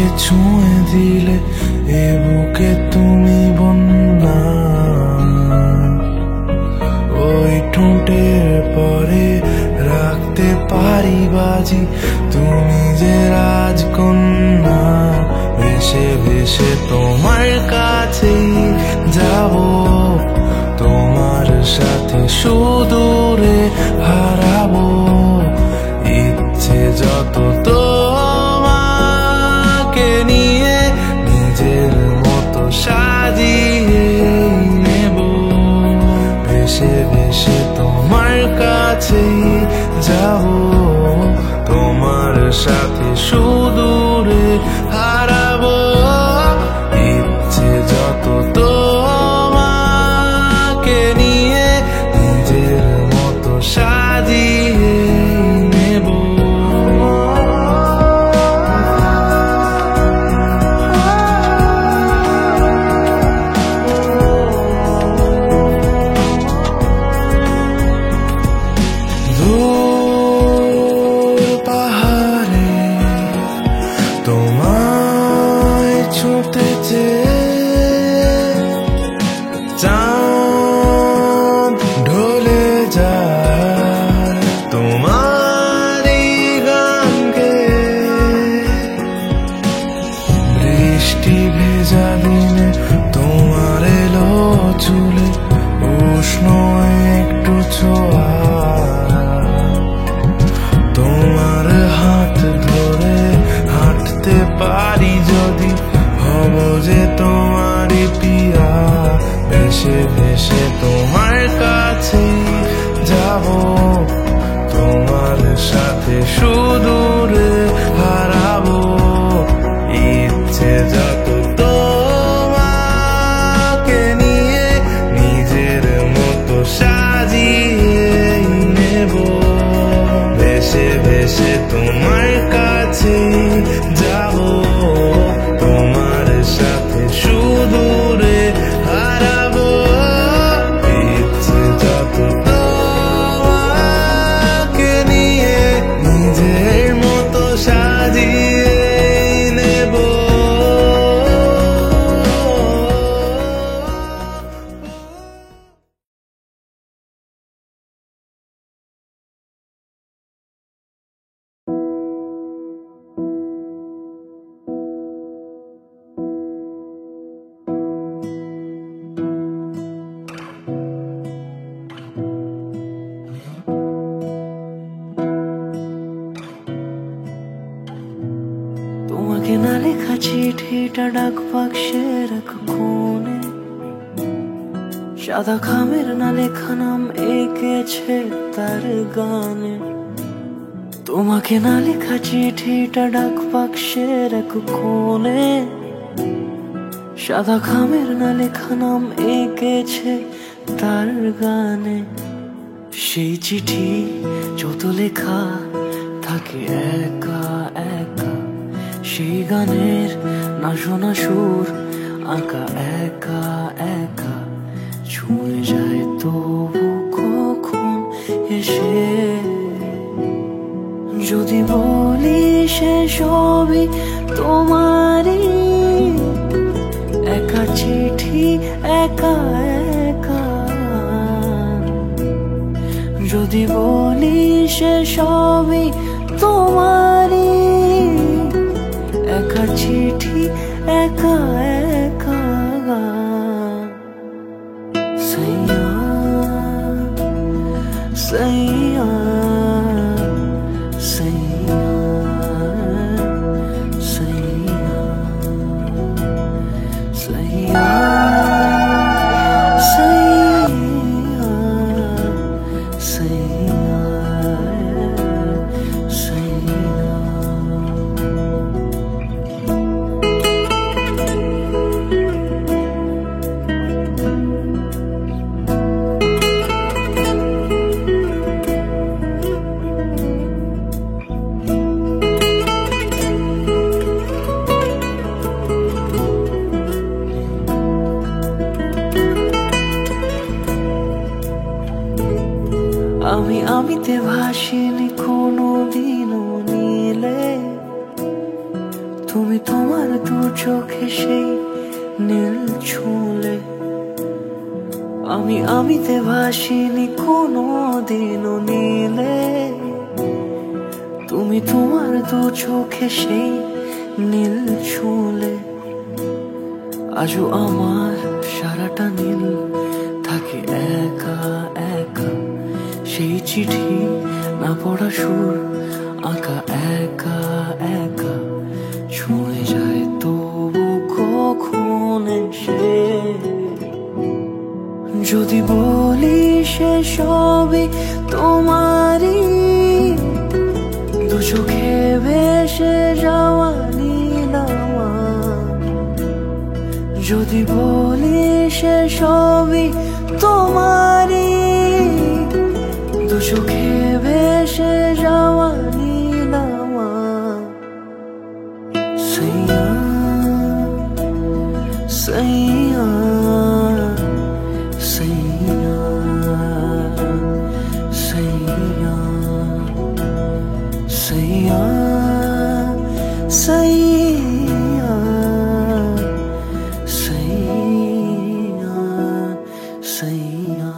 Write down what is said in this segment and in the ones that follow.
আমাকে ছুঁয়ে দিলে এ বুকে তুমি বন্যা, ওই ঠোঁটের পরে রাখতে পারি বাজি তুমি যে রাজকন্যা। ভেসে ভেসে তোমার কাছেই যাব, তোমার সাথে সুদূরে হারাবো। ইচ্ছে যত তোমাকে নিয়ে নিজের মতো সাজিয়ে নেব। ভেসে ভেসে তোমার কাছেই যাব, তোমার সাথে সুদূরে হারাবো। ইচ্ছে যত তোমাকে নিয়ে নিজের মতো সাজিয়ে নেব। দূর পাহাড়ে তোমায় ছুঁতে চাঁদ ঢলে যায় তোমারই গানকে। বৃষ্টি ভেজা দিনে তোমার এলো চুলে উষ্ণ একটু ছোঁয়া। তোমার হাত ধরে হাঁটতে পারি যদি হব যে তোমারই পিয়া। ভেসে ভেসে তোমার কাছে যাব, তোমার সাথে সুদূরে হারাবো। ইচ্ছে যত তোমাকে নিয়ে নিজের মতো সাজিয়ে নেব। ভেসে ভেসে তোমার কাছে যাব, তোমার সাথে সুদূরে হারাবো। ইচ্ছে যত তোমাকে নিয়ে নিজের মতো সাজিয়ে নেব। তোমাকে না লেখা চিঠিটা ডাক বাক্সের এক কোণে, সাদা খামের না লেখা নাম এঁকেছে তার গানে। তোমাকে না লেখা চিঠিটা ডাক বাক্সের এক কোণে, সাদা খামের না লেখা নাম এঁকেছে তার গানে। সেই চিঠি যত লেখা থাকে একা একা, সেই গানের না শোনা সুর আঁকা একা একা। ছুঁয়ে যায় তবু কখন এসে, যদি বলি সে সবই তোমারই একা চিঠি একা একা। যদি বলি সে সবই তোমারই একা চিঠি একা একা। সাইয়া সাইয়া সাইয়া সাইয়া সাইয়া সাইয়া সাইয়া। দু চোখে সেই নীল ছুঁলে আমিতে ভাসিনি কোনো দিনও নীলে। তুমি তোমার দু চোখে সেই নীল ছুঁলে আজও আমার সারাটা নীল থাকে একা একা। সেই চিঠি না পড়া সুর আঁকা একা একা ছুঁয়ে যায় তবু কখন এসে। যদি বলি সে সবই তোমারই, দু চোখে ভেসে যাওয়া নীল আমার। যদি বলি সে সবই তোমারই, দু চোখে ভেসে যাওয়া নীল আমার। সইয়া সইয়া সইয়া সইয়া सैया सैया सैया सैया।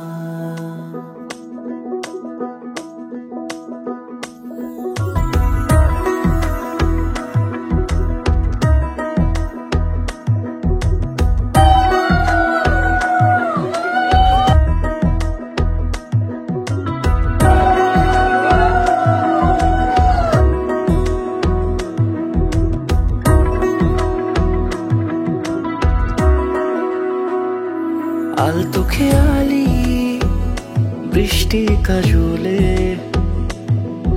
আলতো খেয়ালি বৃষ্টি কাজলে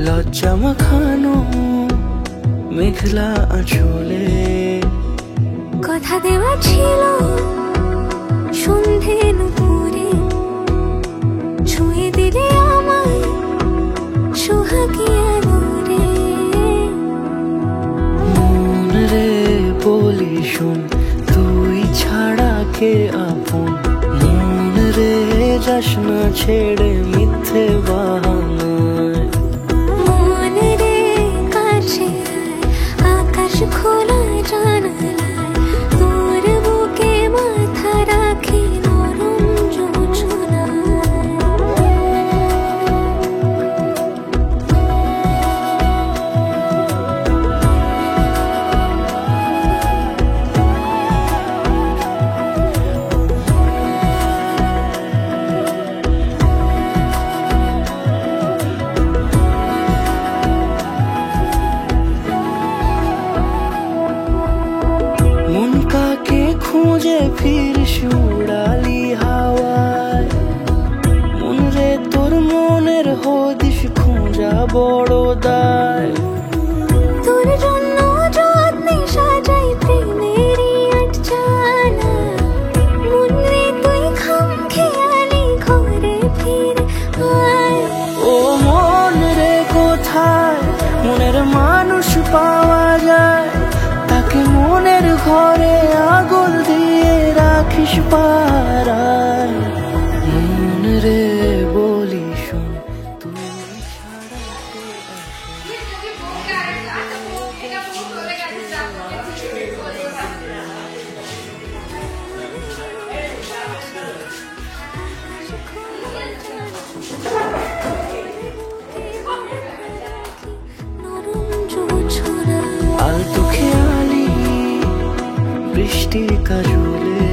লজ্জা মাখানো মেঘলা আঁচলে। কথা দেওয়া ছিল সন্ধে নুপুরে, ছুঁয়ে দিলে আমায় সোহাগিয়া দূরে। মন রে বলি শোন তুই ছাড়া কে আপন। মন রে যাস না ছেড়ে মিথ্যে বাহানায়। মন রে কাছে আকাশ খোলা জানালায়, তোর বুকে মাথা রাখি নরম জোছনায়। মন কাকে খুঁজে ফির উড়ালি হাওয়ায়। মন রে তোর মনের হদিস খোঁজা বড় দায়। তোর জন্য যত্নে সাজাই প্রেমেরই আটচালা, মন রে তুই খাম খেয়ালি ঘরে ফিরে আয়। ও মন রে কোথায় মনের মানুষ পাওয়া যায়, তাকে মনের ঘরে আগুন দিয়ে রাখিস পাড়ায়। মন রে বলি শোন তুই ছাড়া কে নরম জোছনায়। আলতো খেয়ালি বৃষ্টি কাজলে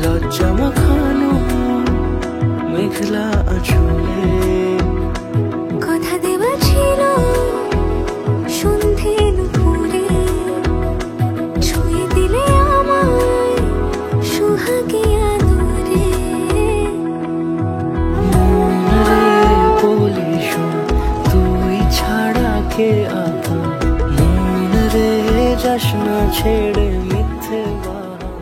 লজ্জা মাখানো মেঘলা আঁচলে। কথা দেওয়া ছিল সন্ধে নুপুরে, ছুঁয়ে দিলে আমায় সোহাগিয়া দূরে। মন রে বলি শোন তুই ছাড়া কে আপন। মন রে যাস না ছেড়ে মিথ্যে বাহানা।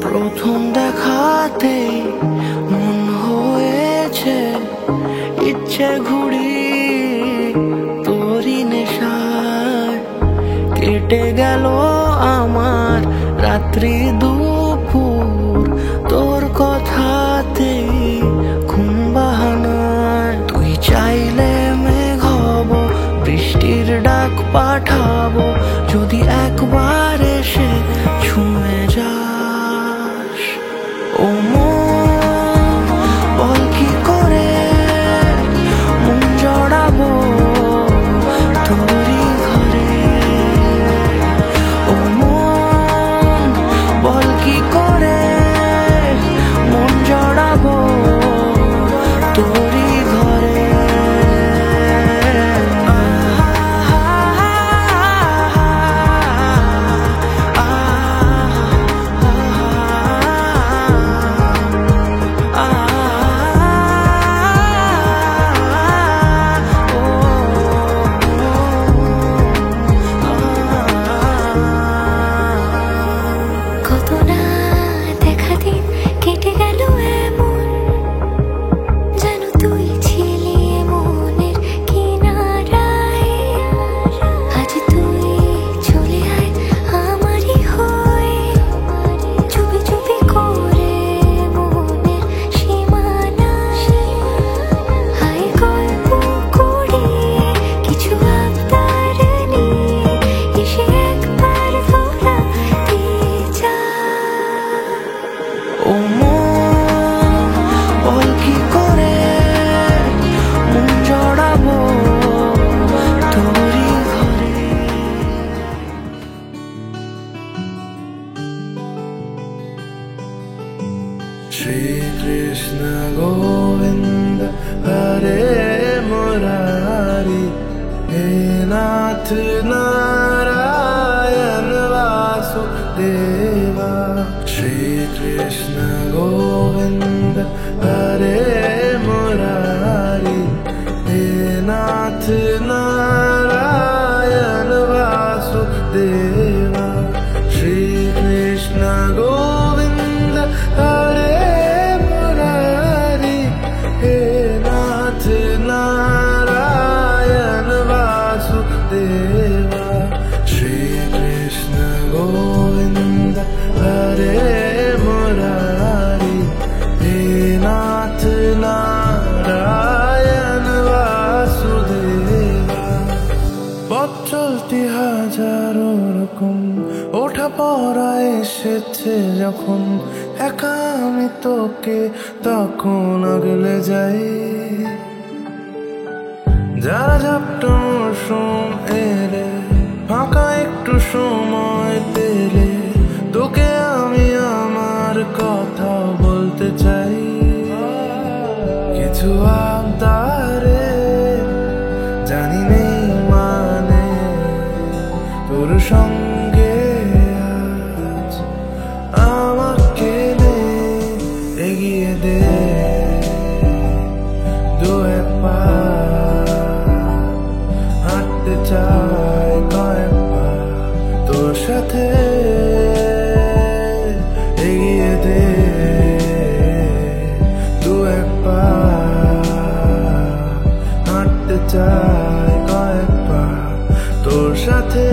প্রথম দেখাতে মন হয়েছে ইচ্ছে ঘুড়ি কেটে গেল আমার রাত্রি দুপুর তোর কথাতেই ঘুম বাহানায়। তুই চাইলে মেঘ হব, বৃষ্টির ডাক পাঠাবো, যদি একবার এসে ছুঁয়ে যাস। ও মন বল কি করে মন জড়াবো তোরই ঘরে। ও মন বল কি করে মন জড়াবো তোরই ঘরে। কত না দেখা দিন কেটে গেল এমন, যেন তুই ছিলি মনের কিনারায়। আজ তুই চলে আয় আমারই হয়ে, চুপি চুপি করে মনের সীমানায়। আয় গল্প করি কিছু আবদার নিয়ে, এসে একবার ধরা দিয়ে যা। ও মন বল কি করে মন জড়াবো তোরই ঘরে। শ্রী কৃষ্ণ গোবিন্দ হরে মুরারি, হে নাথ নারায়ণ বাসুদেবা। শ্রী কৃষ্ণ গোবিন্দ হরে মুরারি, হে নাথ নারায়ণ বাসুদেবা। শ্রী কৃষ্ণ গোবিন্দ হরে মুরারি, হে নাথ নারায়ণ বাসুদেবা। শ্রী কৃষ্ণ গোবিন্দ হরে মুরারি, হে নাথ নারায়ণ বাসুদেবা। পথ চলতি হাজারো রকম, ওঠা পড়া এসেছে যখন, একা আমি তোকে তখন আগলে যাই। যারা ঝাপট মৌসুম এলে, ফাঁকা একটু সময় পেলে, তোকে আমি আমার কথা বলতে চাই। কিছু আবদারে জানি নেই মানে, তোর সঙ্গে আজ আমাকে নে এগিয়ে দে দু এক পা। হাঁটতে চাই কয়েক পা তোর সাথে, এগিয়ে দে দু এক পা। হাঁটতে চাই কয়েক পা তোর সাথে।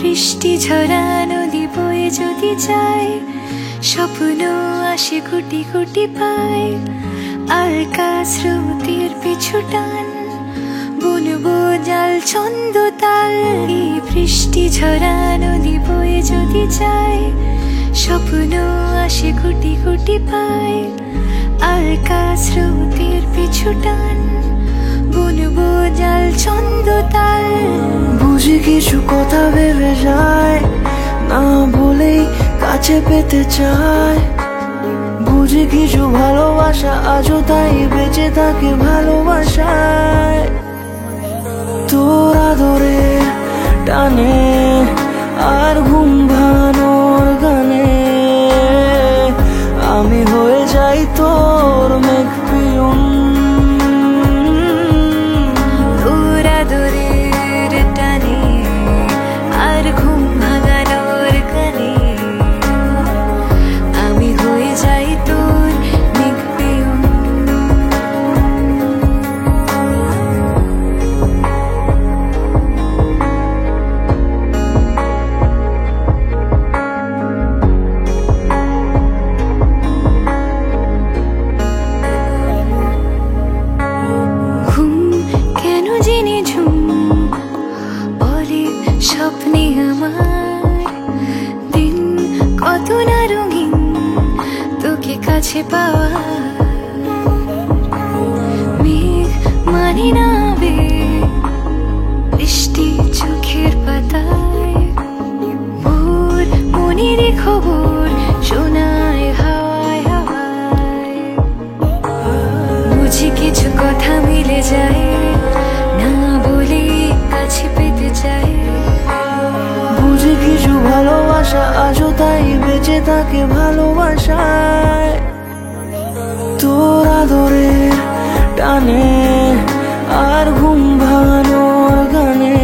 বৃষ্টি ঝরা নদী বয়ে যদি যায়, স্বপ্ন আসে গুটি গুটি পায়। আর স্রোতের পিছু টান, বুনবো জাল ছন্দ তাল। এই বৃষ্টি ঝরা নদী বয়ে যদি যায়, স্বপ্ন আসে গুটি গুটি পায়। আর স্রোতের পিছু টান, বুনবো জাল ছন্দ তাল। বুঝি কিছু কথা ভেবে যায় না বলেই কাছে কাছে পেতে চায়। বুঝি কিছু ভালোবাসা আজও তাই বেঁচে থাকে ভালোবাসায়। তোর আদরে টানে আর ঘুম ভাঙানোর গানে আমি হয়ে যাই তোর মেঘ পিয়ন। তোর আদরের টানে আর ঘুম ভাঙানোর গানে আমি হয়ে যাই তোর মেঘ পিয়ন। স্বপ্নে আমার দিন কত না রঙিন তোকে কাছে পাওয়া। মেঘ মানে না বৃষ্টি চোখের পাতায়। ভোর মনের খবর শোনায় হাওয়ায় হাওয়ায়। বুঝি কিছু কথা মিলে যায় না বলে কাছে পেতে চাই। বুঝি কিছু ভালোবাসা আজও তাই বেঁচে থাকে ভালোবাসায়। তোর আদরে টানে আর ঘুম ভাঙানোর গানে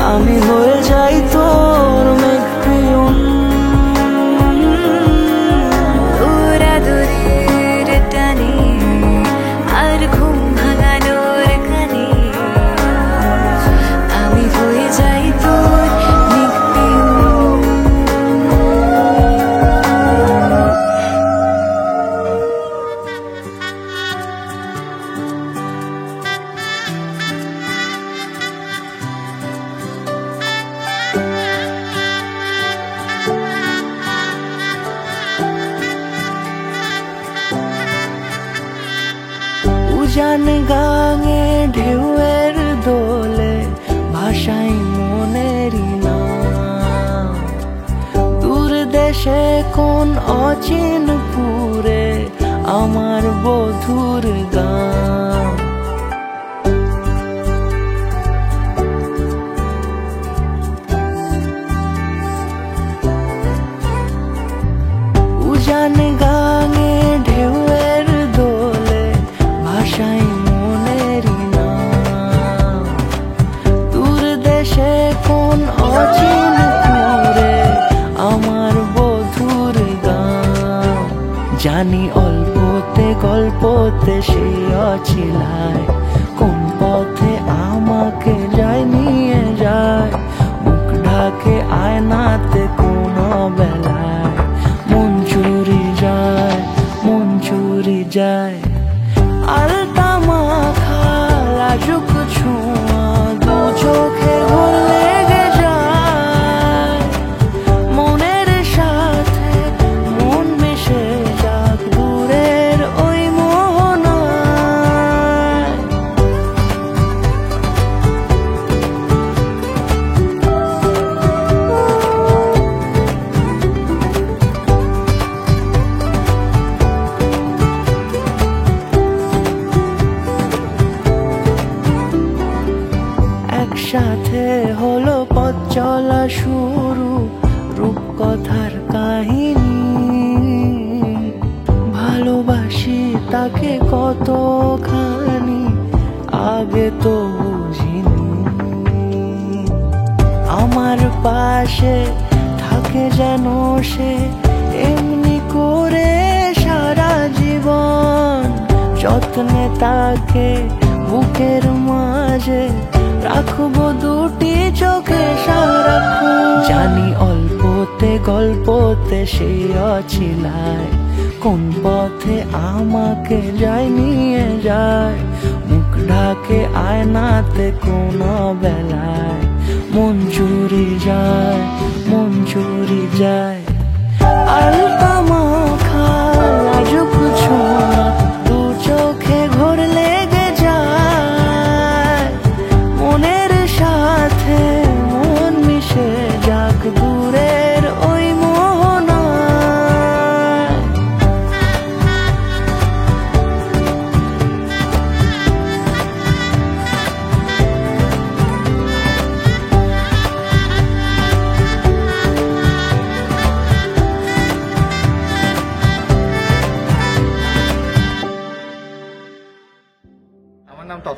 আমি হয়ে যাই তোর মেঘ পিয়ন। তোর আদরের টানে আর ঘুম ভাঙানোর গানে আমি হয়ে যাই তোর মেঘ পিয়ন। উজান গাঙে ঢেউয়ের দোলে ভাষাই মনেরই নাম। দূর দেশে কোন অচিন পুরে আমার বধুর গান। উজান গাঙে ঢেউয়ের দোলে ভাষাই মনেরই নাম। দূর দেশে কোন অচিন পুরে আমার বধুর গান। জানি অল্পতে গল্পতে সে অছিলায় কোন পথে আমাকে যায় নিয়ে যায়। মুখ ঢাকে আয়নাতে কোন বেলায় মন চুরি যায় মন চুরি যায়। আলতা মাখা লাজুক ছোঁয়া দু চোখে ঘোর লেগে যায়। মনের সাথে মন মিশে যাক দূরের ওই মোহনায়। একসাথে হলো পথ চলা শুরু রূপকথার কাহিনী। ভালোবাসি তাকে কতখানি আগে তো বুঝিনি। আমার পাশে থাকে যেন সে এমনি করে সারা জীবন। যত্নে তাকে বুকের মাঝে রাখবো দুটি চোখে সারাক্ষণ। জানি অল্পতে গল্পতে সে অছিলায় কোন পথে আমাকে যায় নিয়ে যায়। মুখ ঢাকে আয়নাতে কোন বেলায় মন চুরি যায় মন চুরি যায়। আলতা মাখা লাজুক ছোঁয়া দু চোখে ঘোর লেগে যায়। মনের সাথে মন মিশে যাক দূরের ওই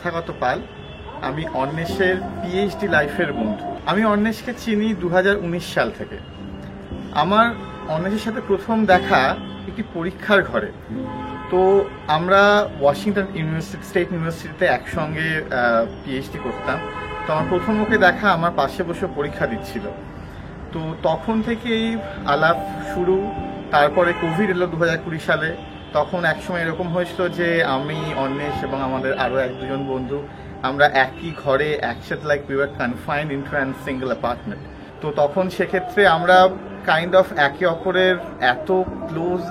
তথাগত পাল। আমি অন্বেষের পিএইচডি লাইফের বন্ধু। আমি অন্বেষকে চিনি 2019 সাল থেকে। আমার অন্বেষের সাথে প্রথম দেখা একটি পরীক্ষার ঘরে। তো আমরা ওয়াশিংটন স্টেট ইউনিভার্সিটিতে একসঙ্গে পিএইচডি করতাম। তো আমার প্রথম ওকে দেখা আমার পাশে বসে পরীক্ষা দিচ্ছিল। তো তখন থেকেই আলাপ শুরু। তারপরে কোভিড এলো 2020 সালে। তখন একসময় এরকম হয়েছিল যে আমি, অন্বেষ এবং আমাদের আরও 1-2 বন্ধু আমরা একই ঘরে একসাথে, like we were confined into an single apartment. তো তখন সেক্ষেত্রে আমরা কাইন্ড অফ একে অপরের এত ক্লোজ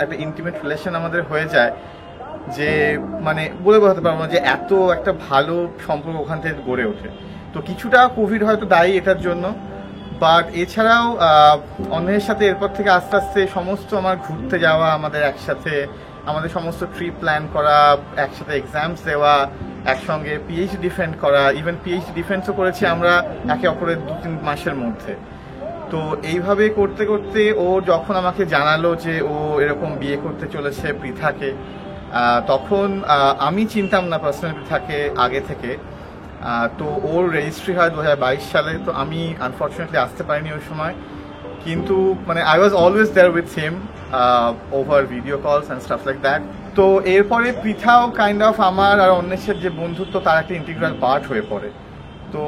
একটা ইন্টিমেট রিলেশন আমাদের হয়ে যায় যে মানে বলে বোঝাতে পারবো না যে এত একটা ভালো সম্পর্ক ওখান থেকে গড়ে ওঠে। তো কিছুটা কোভিড হয়তো দায়ী এটার জন্য, বাট এছাড়াও অন্যের সাথে এরপর থেকে আস্তে আস্তে সমস্ত আমার ঘুরতে যাওয়া, আমাদের একসাথে আমাদের সমস্ত ট্রিপ প্ল্যান করা, একসাথে এক্সামস দেওয়া, একসঙ্গে পিএইচডি ডিফেন্ড করা, ইভেন পিএইচডি ডিফেন্সও করেছি আমরা একে অপরের 2-3 মাসের মধ্যে। তো এইভাবে করতে করতে ও যখন আমাকে জানালো যে ও এরকম বিয়ে করতে চলেছে পৃথাকে, তখন আমি চিনতাম না পার্সোনালি পৃথাকে আগে থেকে। তো ওর রেজিস্ট্রি হয় 2022 সালে। তো আমি আনফর্চুনেটলি আসতে পারিনি ওই সময়, কিন্তু মানে I was always there with him over video calls and stuff like that. তো এরপরে পৃথাও কাইন্ড অফ আমার আর অন্বেষের যে বন্ধুত্ব তার একটা ইন্টিগ্রাল পার্ট হয়ে পড়ে। তো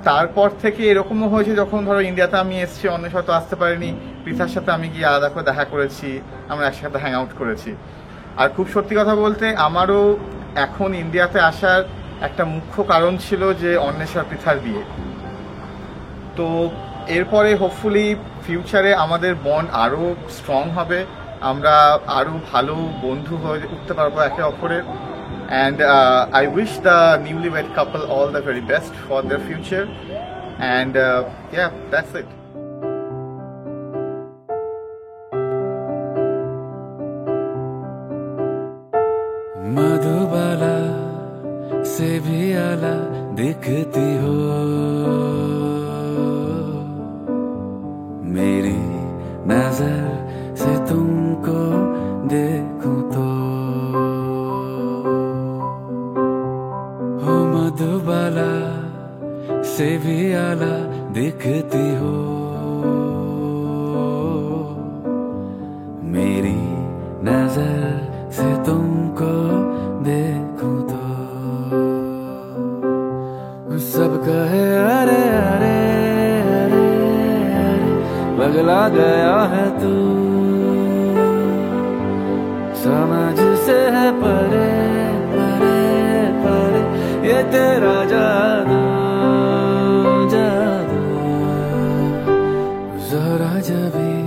তারপর থেকে এরকমও হয়েছে যখন ধরো ইন্ডিয়াতে আমি এসেছি, অন্বেষ হয়তো আসতে পারিনি, পৃথার সাথে আমি গিয়ে আলাদা করে দেখা করেছি, আমরা একসাথে হ্যাং আউট করেছি। আর খুব সত্যি কথা বলতে আমারও এখন ইন্ডিয়াতে আসার একটা মুখ্য কারণ ছিল যে অন্বেষ আর পৃথার বিয়ে। তো এরপরে হোপফুলি ফিউচারে আমাদের বন্ড আরও স্ট্রং হবে, আমরা আরও ভালো বন্ধু হয়ে উঠতে পারবো একে অপরের। And I wish the newlywed couple all the very best for their future. And yeah, that's it. Madhubala से भी आला दिखती हो मेरी नजर से तुमको देखूं तो हो मधुबाला से भी आला दिखती हो मेरी नजर से तुमको देखूं तो सब कहे अरे अरे अरे अरे पगला गया है तू समझ से है परे परे परे ये तेरा जादू जादू जरा जबी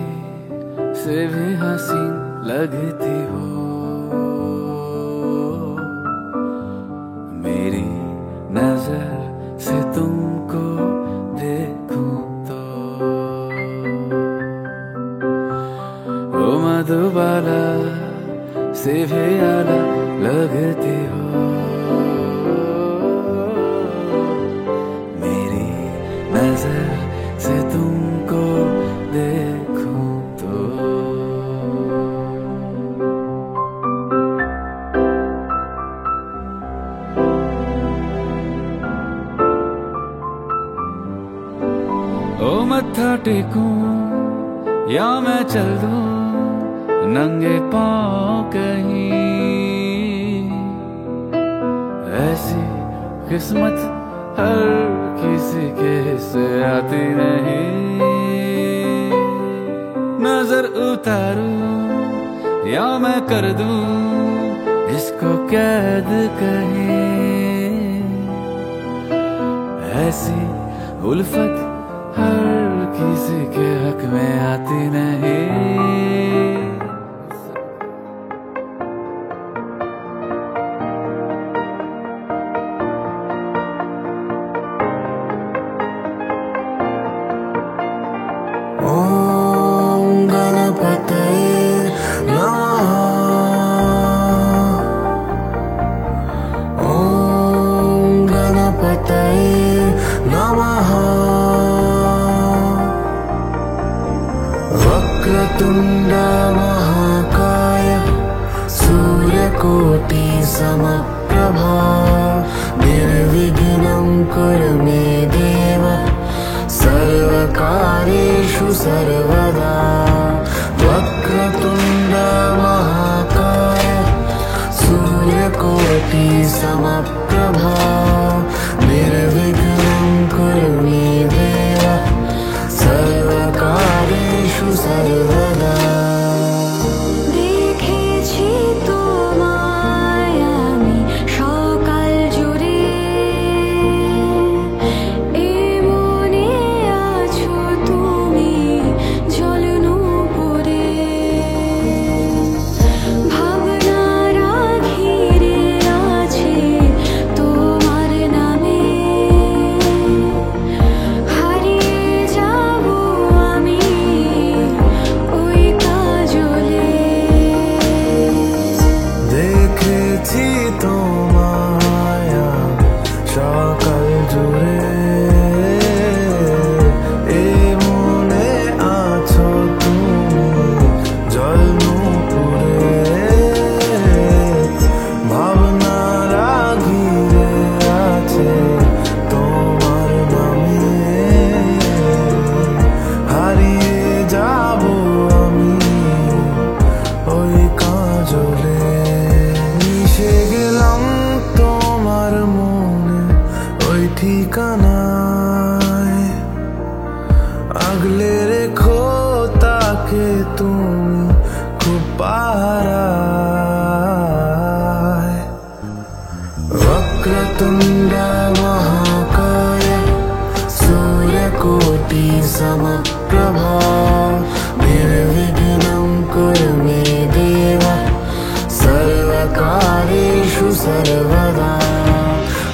से भी हसीन लगती हो मेरी नजर से तुमको देखूं तो ओ मधुबाला से भी आला लगती हो मेरी नजर से तुमको देखूं तो ओ मत्था टेकूं या मैं चल दूं नंगे पांव कहीं ऐसी किस्मत हर किसी के से आती नहीं नजर उतारूं या मैं कर दूं इसको कैद कहीं ऐसी उल्फत हर किसी के हक में आती नहीं ओम गणपतये नमः ओम गणपतये नमः वक्रतुंड महाकाय सूर्यकोटि समप्रभा कुर्मेदेव सर्वकार्येषु सर्वदा वक्रतुण्ड महाकाय सूर्यकोटि समप्रभा निर्विघ्नं कुरु मे देव सर्वकार्येषु सर्वदा। দেখেছি তোমায় আমি সকাল জুড়ে, এ মনে আছো তুমি জল নূপুরে, ভাবনারা ঘিরে আছে তোমার নামে, হারিয়ে যাব আমি ওই কাজলে। দেখেছি তোমায় সকাল জুড়ে, এ মনে আছো তুমি জল নূপুরে, ভাবনারা ঘিরে আছে তোমার নামে, হারিয়ে যাব আমি ওই কাজলে। মিশে গেলাম তোমার মনে ওই ঠিকানায়, আগলে রেখো তাকে তুমি খুব পাহারায়। वक्रतुण्ड महाकाय सूर्यकोटि समप्रभा निर्विघ्नं कुरु मे देव सर्वकार्येषु सर्वदा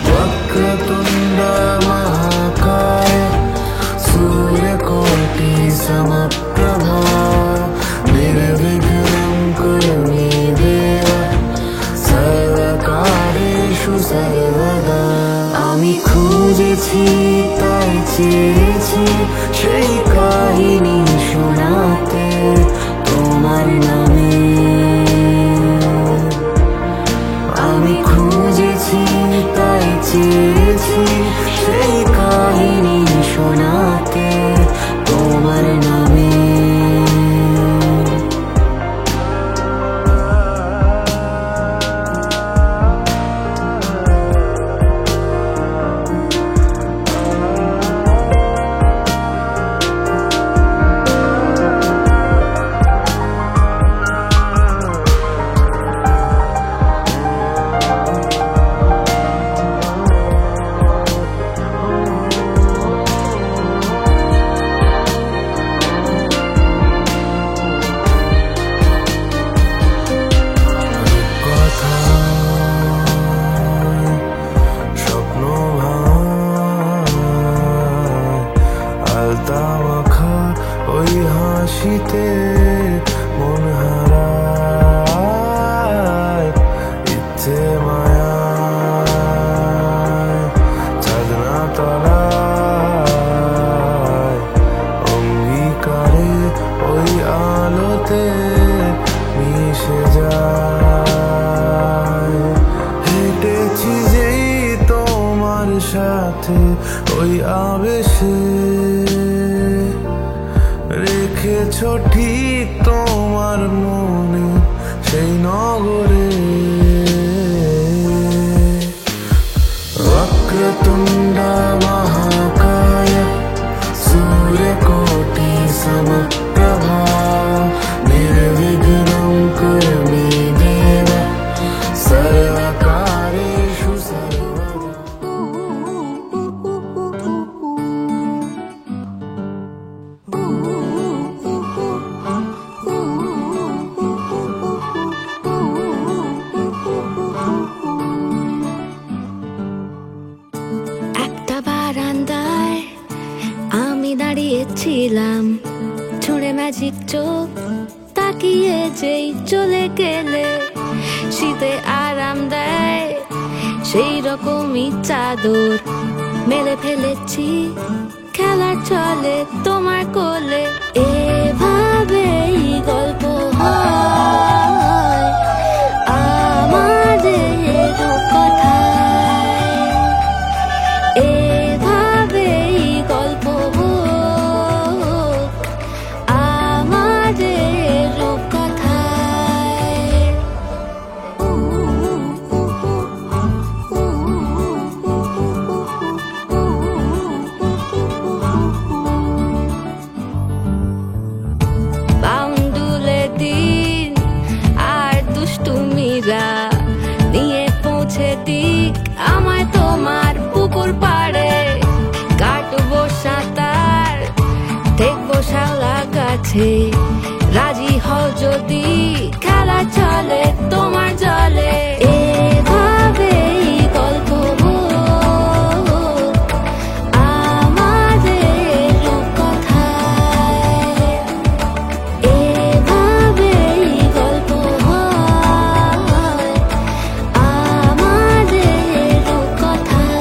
वक्रतुण्ड महाकाय सूर्यकोटि समप्रभा निर्विघ्नं कुरु मे देव सर्वकार्येषु सर्वदा। আমি খুঁজেছি তাই চেয়েছি সেই কাহিনী শোনাতে তোমার নামে, আমি খুঁজেছি তাই চেয়েছি সেই কাহিনী শোনাতে তোমার নামে। ওই হাসিতে মন হারায়, ইচ্ছে মায়ায় চাঁদনা তলায়, অঙ্গীকারে ওই আলোতে মিশে যায়। হেঁটেছি যেই তোমার সাথে ওই আবেশে, রেখেছো ঠিক তোমার মনে সেই নগরে। वक्रतुण्ड महाकाय सूर्यकोटि समप्रभा निर्विघ्नं कुरु मे देव सर्वकार्येषु सर्वदा। একটা বারান্দায় আমি দাঁড়িয়েছিলাম, ছুঁড়ে ম্যাজিক চোখ তাকিয়ে যেই চলে গেলে, শীতে আরাম দেয় সেই রকমই চাদর মেলে ফেলেছি খেলার চলে তোমার কোলে। এভাবেই গল্প হয় আমাদের কথায়। কাছে রাজি হও যদি খেলা চলে তোমার জলে এভাবেই গল্প আমাদের রূপকথায় এভাবেই গল্প হয় আমাদের রূপকথায়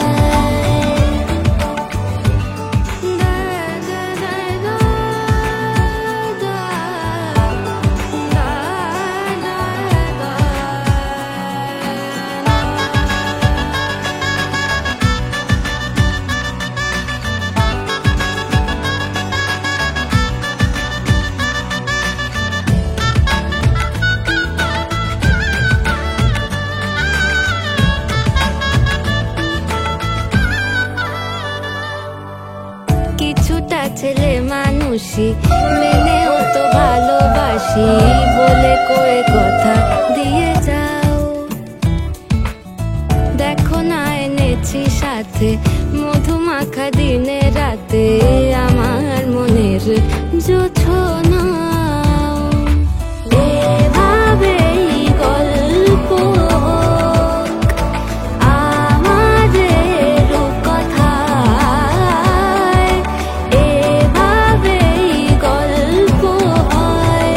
কিছুটা ছেলে মানুষই মেনেও তো ভালোবাসি বলে কয়ে কথা দিয়ে যাও দেখো না এনেছি সাথে মধুমাখা দিনে রাতে আমার মনের জোছনা এভাবেই গল্প আমাদের রূপকথায় এভাবেই গল্প হয়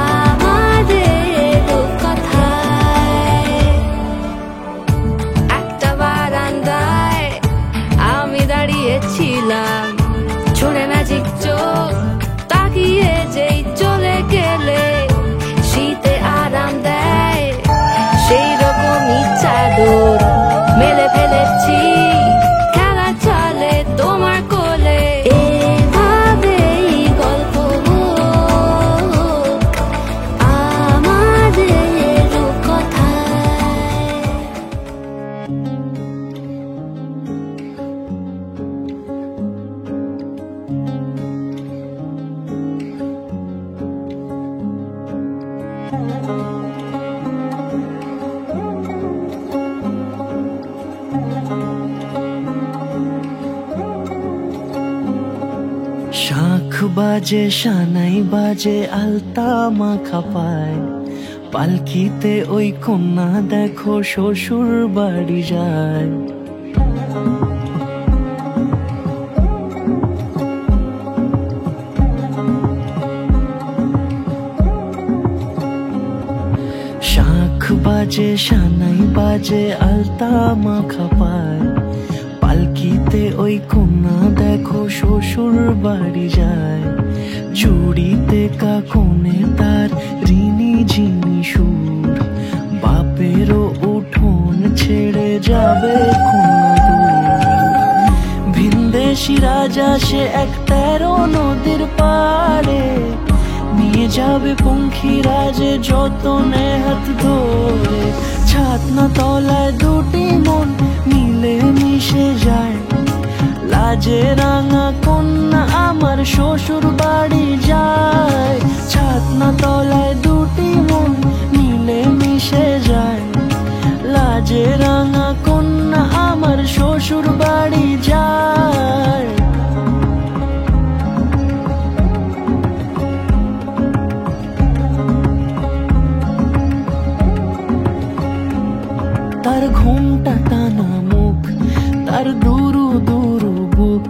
আমাদের রূপকথায় একটা বারান্দায় আমি দাঁড়িয়েছিলাম ছুঁড়ে ম্যাজিক চোখ তাকিয়ে যেই চলে গেলে শীতে আরাম দেয় সেই রকমই চাদর মেলে ফেলেছি খেলা চলে তোমার কোলে এভাবেই গল্প হোক আমাদের রূপকথায় শাখ বাজে সানাই বাজে আলতা মাখা পায় পালকিতে ওই কন্যা দেখো শ্বশুর বাড়ি যায় শাখ বাজে সানাই বাজে আলতা মাখা পায় পালকিতে ওই কন্যা দেখো শ্বশুর বাড়ি যায় চুড়িতে কাকনে তার ঋণী ঝিনি সুর বাপেরও উঠোন ছেড়ে যাবে কন্যা দূর ভিনদেশি রাজা সে এক 13 নদীর পাড়ে নিয়ে যাবে পঙ্খী রাজে যতনে হাত ধরে ছাতনা তলায় দুটি মন মিলে মিশে যায় লাজে রাঙা কন্যা আমার শ্বশুর বাড়ি যায় ছাতনা তলায় দুটি মন মিলে মিশে যায় লাজে রাঙা কন্যা আমার শ্বশুর বাড়ি যায় তার ঘুমটা টানা মুখ তার দুরু দুরু বুক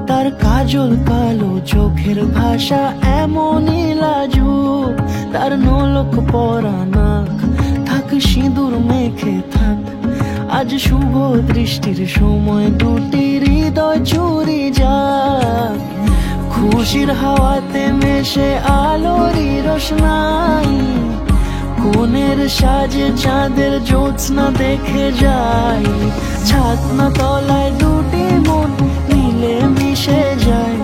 তার কাজল কালো চোখের ভাষা এমনই লাজুক তার নলক পরা নাক থাক সিঁদুর মেখে থাক আজ শুভ দৃষ্টির সময় দুটি হৃদয় চুরি যাক খুশির হাওয়াতে মেশে আলোরই রোশনাই কোণের সাজে চাঁদের জ্যোৎস্না দেখে যাই ছাতনা তলায় দুটি মন মিলে মিশে যায়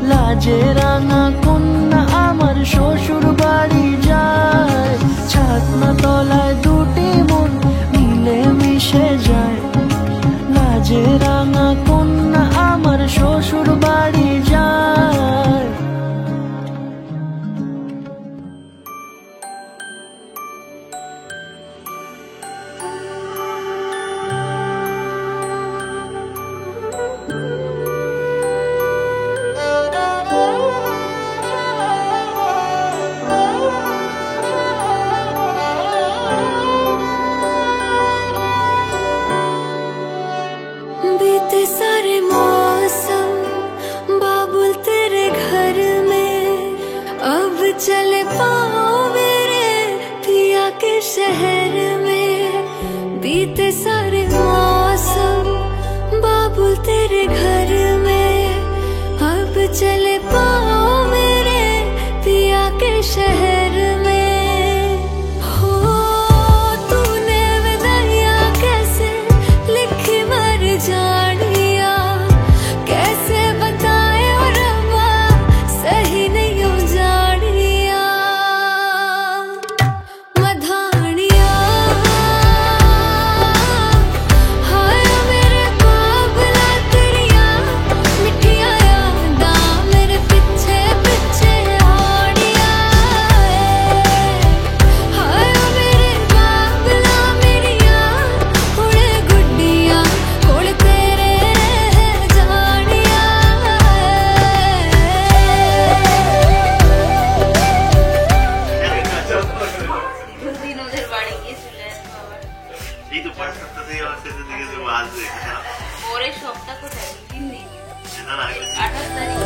লাজে রাঙা কন্যা আমার শ্বশুর বাড়ি যায় ছাতনা তলায় দুটি মন মিলে মিশে যায় লাজে রাঙা কন্যা আমার শ্বশুর বাড়ি যায় चले पाओ मेरे पिया के शहर में, बीते सारे मौसम बाबुल तेरे घर में। अब चले पाओ मेरे पिया के शहर में। हो तूने विदाइयां कैसे लिखी मर जानिया, कैसे बताए और रब्बा सही नहीं हो जानिया। मधानिया हाय मेरे बाबला तेरिया मिठिया यादा मेरे पीछे पीछे आड़िया। हाय मेरे बाबला मेरिया हुणे गुड्डिया कोल तेरे रह जानिया। দুদিন ওদের বাড়ি গিয়েছিলেন বাবার। এই তো 5 সপ্তাহ থেকে আমার সাথে থেকে যে মাছ দেখে পরের সপ্তাহ কোথায়? 3 দিন, সেটা না 28 তারিখ।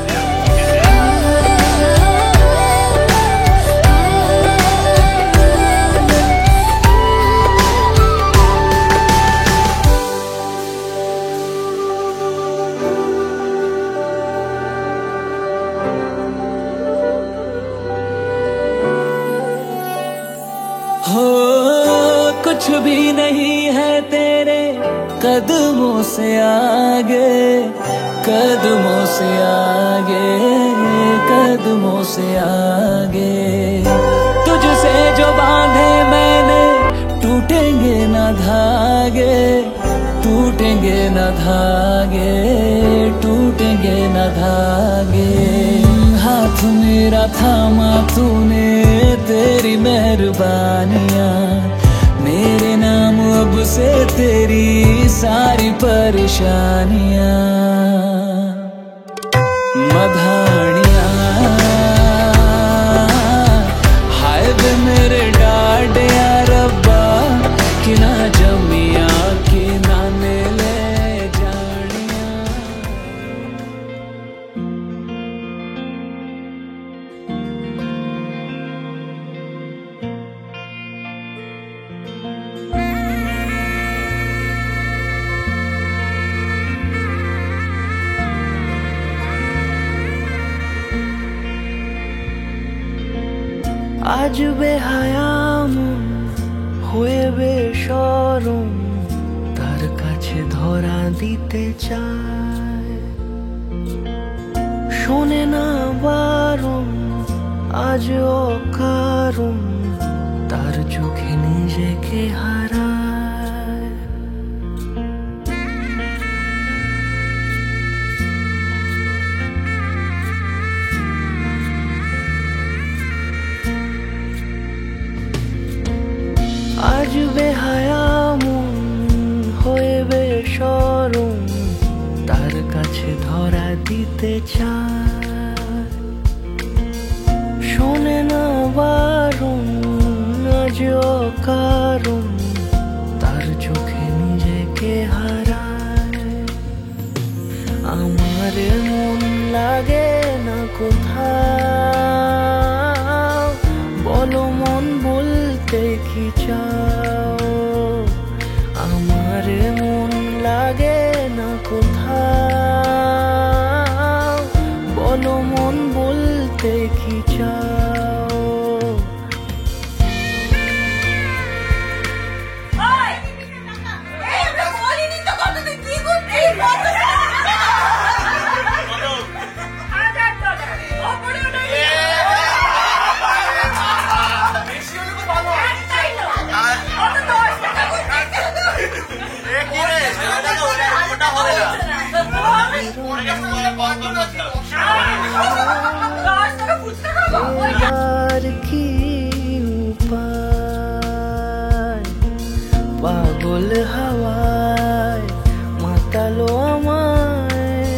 हो कुछ भी नहीं है तेरे कदमों से आगे, कदमों से आगे, कदमों से आगे। तुझसे जो बांधे मैंने टूटेंगे न धागे, टूटेंगे न धागे, टूटेंगे न धागे। हाथ मेरा थामा तूने तेरी मेहरबानियां, मेरे नाम अब से तेरी सारी परेशानियां। मधानियां हाय वे मेरे डाडे या रब्बा कि ना जमिया कि ना ले जानिया। আজ বেহায়া মন হয়ে বেশরম, তার কাছে ধরা দিতে চায়। শোনে না বারণ আজ অকারণ, তার চোখে নিজেকে হারায়। আজ বেহায়া মন হয়ে বেশরম, তার কাছে ধরা দিতে চায়। শোনে না বারণ আজ অকারণ, তার চোখে নিজেকে হারায়। আমার মন লাগে না কোথাও, বলো মন বলতে কি চাও। আমার মন লাগে না কোথাও, বলো মন বলতে কি চাও। এবার কি উপায়, পাগল হাওয়ায় মাতালো আমায়,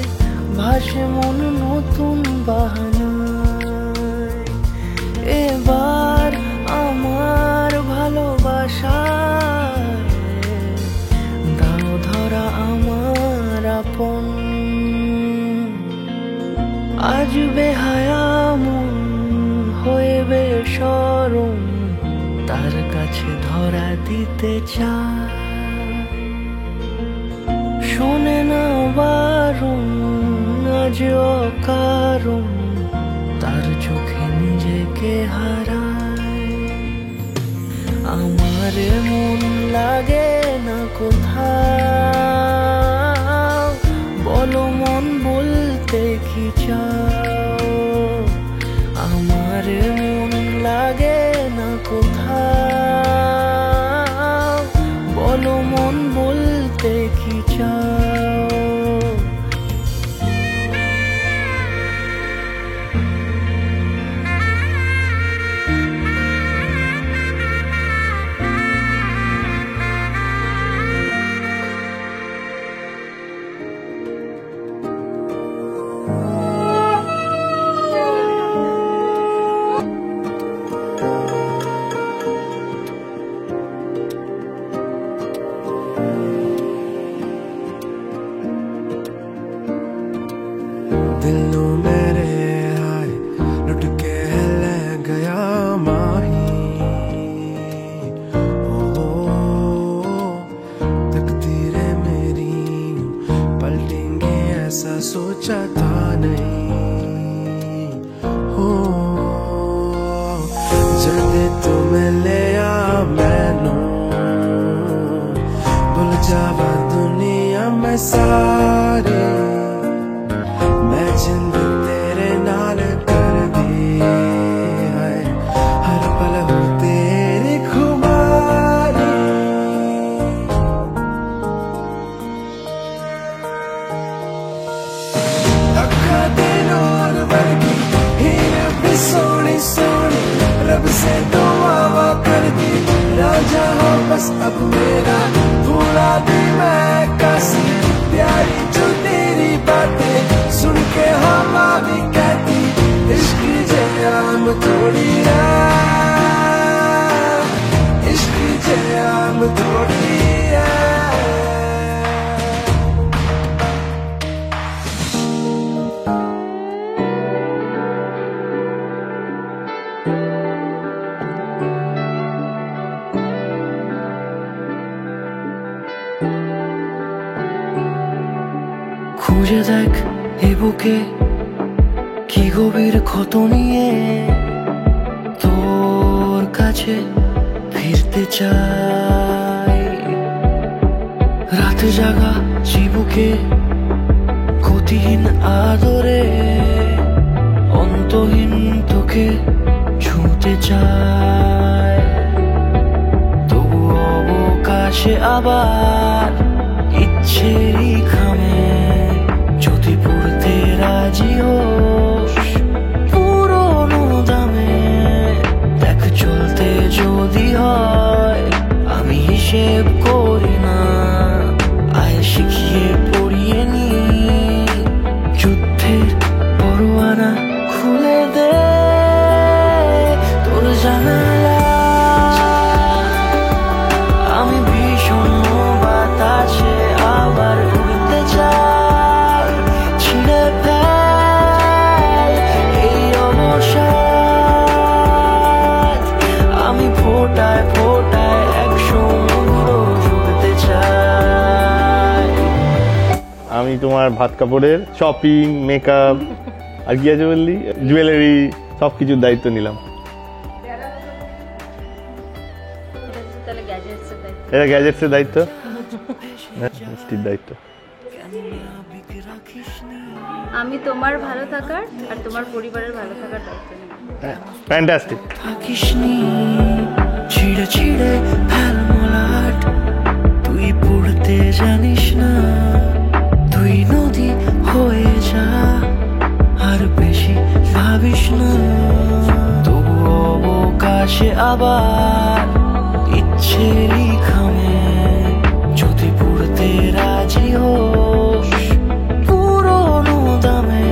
ভাসে মন নতুন বাহানায়। এবার আমার ভালোবাসায় দাও ধরা আমার আপন। আজ বেহায়া মন হয়ে হবে শরম, তার কাছে ধরা দিতে চায়। শোনে না বারণ, আজ অকারণ তার চোখে নিজেকে হারায়। আমার মন লাগে না কোথাও, বলো মন বলতে কি চাও। আমার মন লাগে না কোথাও, বলো মন বলতে কি চাও। दिल मेरे हाय लुट के ले गया माही। ओ तकदीरें मेरी पलटेंगे ऐसा सोचा था नहीं। हो जब तुम्हें ले आ मैनू भूल जावा दुनिया में सारी। मैं जिंद तेरे नाल कर दी है, हर पल हो तेरी खुमारी। अखा दे नूर वर्गी हीर भी सोनी सोनी, रब से दुआ कर दी राजा हो बस अब मेरा। भूला भी मैं कासी प्यारी जो तेरी बातें सुन के हवा भी कहती, इश्क जयाम थोड़ी है, इश्क जयाम थोड़ी है। খুঁজে দেখ এ বুকে কি গভীর ক্ষত নিয়ে, তোর কাছে ফিরতে চাই। রাত জাগা চিবুকে গতিহীন আদরে, অন্তহীন তোকে ছুঁতে চাই। তবু অবকাশে আবার ইচ্ছেরই খামে যদি পড়তে রাজি হোস পুরোনো দামে। দেখ চলতে যদি হয় আমি হিসেব করি না, আয় শিখিয়ে পড়িয়ে নি। যুদ্ধের পরোয়ানা খুলে দে তোর জানালা, আমি ভীষণ বাতাসে আবার উড়তে চাই। ছিঁড়ে ফেল এই অবসাদ, আমি ফোটায় ফোটায় একসঙ্গে ঝুঁকতে চাই। আমি তোমার ভাত কাপড়ের শপিং, মেকআপ আর কি আছে বললি, জুয়েলারি সব কিছুর দায়িত্ব নিলাম। তাহলে গ্যাজেটসের দায়িত্ব। এটা গ্যাজেটসের দায়িত্ব, মিষ্টির দায়িত্ব। আমি তোমার ভালো থাকার আর তোমার পরিবারের ভালো থাকার দায়িত্ব নেব। ফ্যান্টাস্টিক। থাকিসনি ছিঁড়ে ছিঁড়ে ফেল মলাট, তুই পড়তে জানিস না। তুই নদী হয়ে যা আর বেশি ভাবিস না। তবু অবকাশে আবার ইচ্ছেরই খামে যদি পড়তে রাজি হোস পুরোনো দামে।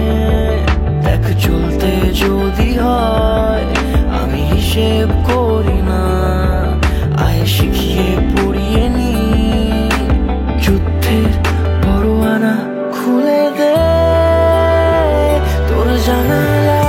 দেখ চলতে যদি হয় আমি হিসেব করি না, আয় শিখিয়ে পড়িয়ে নি। যুদ্ধের পরোয়ানা খুলে দে তোর জানালা,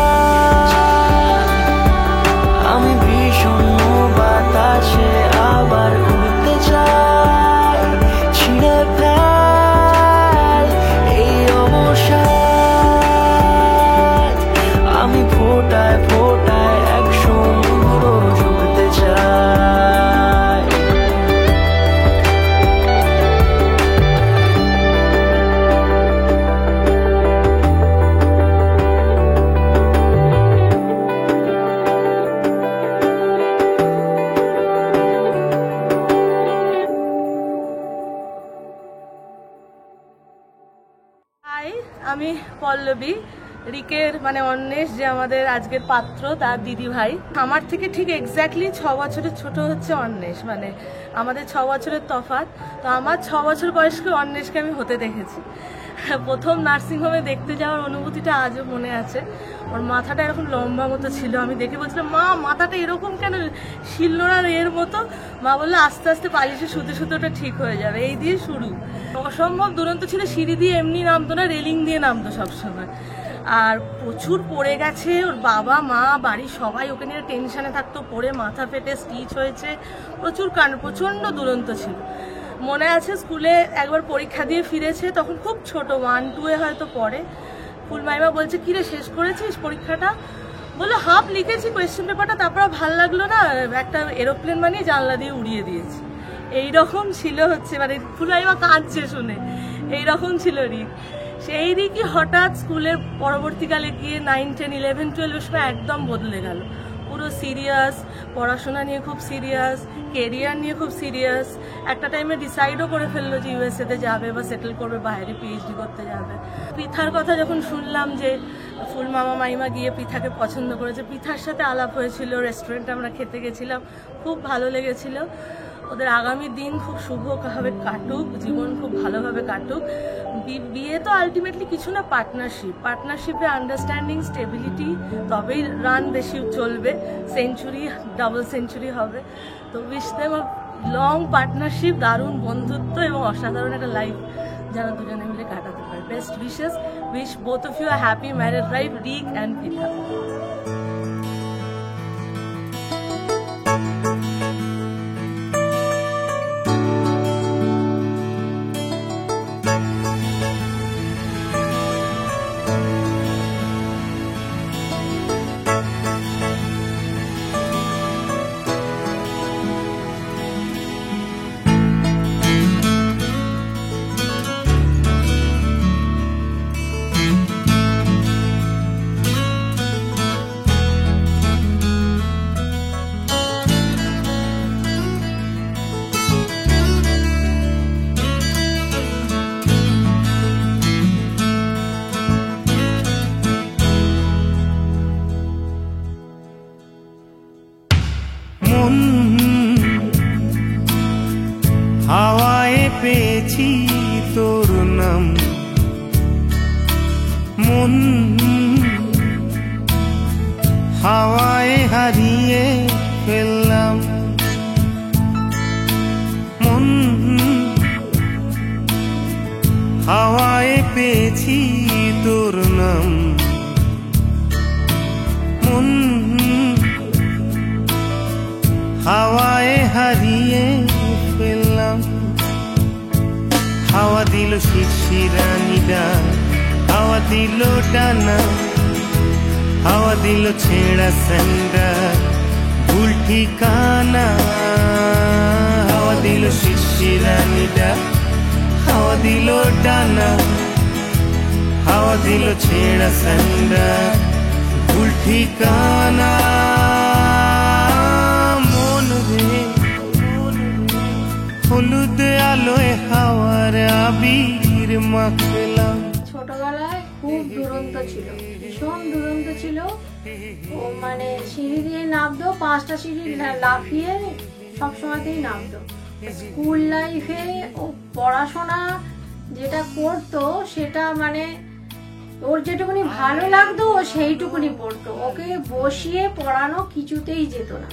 পল্লবী, রিকের মানে অন্বেষ যে আমাদের আজকের পাত্র তার দিদি ভাই। আমার থেকে ঠিক এক্স্যাক্টলি 6 বছরের ছোট হচ্ছে অন্বেষ, মানে আমাদের 6 বছরের তফাৎ। তো আমার 6 বছর বয়স্ক অন্বেষকে আমি হতে দেখেছি। প্রথম নার্সিংহোমে দেখতে যাওয়ার অনুভূতিটা আজও মনে আছে। ওর মাথাটা এরকম লম্বা মতো ছিল, আমি দেখে বলছিলাম মা মাথাটা এরকম কেন, শিলনোড়ার এর মতো। মা বললো আস্তে আস্তে পালিশে শুতে শুতে ওটা ঠিক হয়ে যাবে। এই দিয়ে শুরু। অসম্ভব দুরন্ত ছিল, সিঁড়ি দিয়ে এমনি নামতো না, রেলিং দিয়ে নামতো সবসময়। আর প্রচুর পড়ে গেছে, ওর বাবা মা বাড়ির সবাই ওকে নিয়ে টেনশনে থাকতো, পড়ে মাথা ফেটে স্টিচ হয়েছে, প্রচুর কাণ্ড, প্রচণ্ড দুরন্ত ছিল। মনে আছে স্কুলে একবার পরীক্ষা দিয়ে ফিরেছে, তখন খুব ছোট 1-2 হয়তো পড়ে। ফুলমাইমা বলছে কিরে শেষ করেছিস পরীক্ষাটা? বললো হাফ লিখেছি কোয়েশ্চেন পেপারটা, তারপর ভালো লাগলো না, একটা এরোপ্লেন বানিয়ে জানলা দিয়ে উড়িয়ে দিয়েছি। এইরকম ছিল হচ্ছে, মানে ফুলমাইমা কাঁদছে শুনে, এইরকম ছিল রিক। সেই রিকই হঠাৎ স্কুলের পরবর্তীকালে গিয়ে 9, 10, 11, 12 সময় একদম বদলে গেল। পুরো সিরিয়াস, পড়াশোনা নিয়ে খুব সিরিয়াস, কেরিয়ার নিয়ে খুব সিরিয়াস। একটা টাইমে ডিসাইডও করে ফেললো যে ইউএসএতে যাবে বা সেটেল করবে, বাইরে পিএইচডি করতে যাবে। পৃথার কথা যখন শুনলাম যে ফুল মামা মাইমা গিয়ে পৃথাকে পছন্দ করেছে, পৃথার সাথে আলাপ হয়েছিল, রেস্টুরেন্টে আমরা খেতে গেছিলাম, খুব ভালো লেগেছিল। ওদের আগামী দিন খুব শুভভাবে কাটুক, জীবন খুব ভালোভাবে কাটুক। বিয়ে তো আলটিমেটলি কিছু না, পার্টনারশিপে আন্ডারস্ট্যান্ডিং, স্টেবিলিটি, তবেই রান বেশি চলবে, সেঞ্চুরি, ডাবল সেঞ্চুরি হবে। তো wish them a long partnership, দারুণ বন্ধুত্ব এবং অসাধারণ একটা লাইফ যেন দুজনে মিলে কাটাতে পারে। Best wishes, wish both of you a happy married life, Rick and Pritha. হাওয়ায় পেয়েছি তোর নাম, মন হাওয়ায় হারিয়ে ফেললাম, মন হাওয়ায় পেয়েছি তোর নাম, মন হাওয়ায় হারিয়ে ফেললাম। হাওয়া দিল শিরশিরানি ডাক, হাওয়া দিল ডানা, হাওয়া দিল ছেঁড়া স্যান্ডেল, ভুল ঠিকানা। হাওয়া দিল শিরশিরানি ডাক, হাওয়া দিল ডানা, হাওয়া দিল ছেঁড়া স্যান্ডেল, ভুল ঠিকানা। হলুদ আলোয় হাওয়ার আবির মাখলাম। ছোটবেলায় খুব দুরন্ত ছিল, ভীষণ দুরন্ত ছিল। ও মানে সিঁড়ি দিয়ে নামতো, 5টা সিঁড়ি লাফিয়ে সবসময়তেই নামতো। স্কুল লাইফে ও পড়াশোনা যেটা করতো সেটা মানে ওর যেটুকুনি ভালো লাগতো ও সেইটুকুনি পড়তো, ওকে বসিয়ে পড়ানো কিছুতেই যেত না।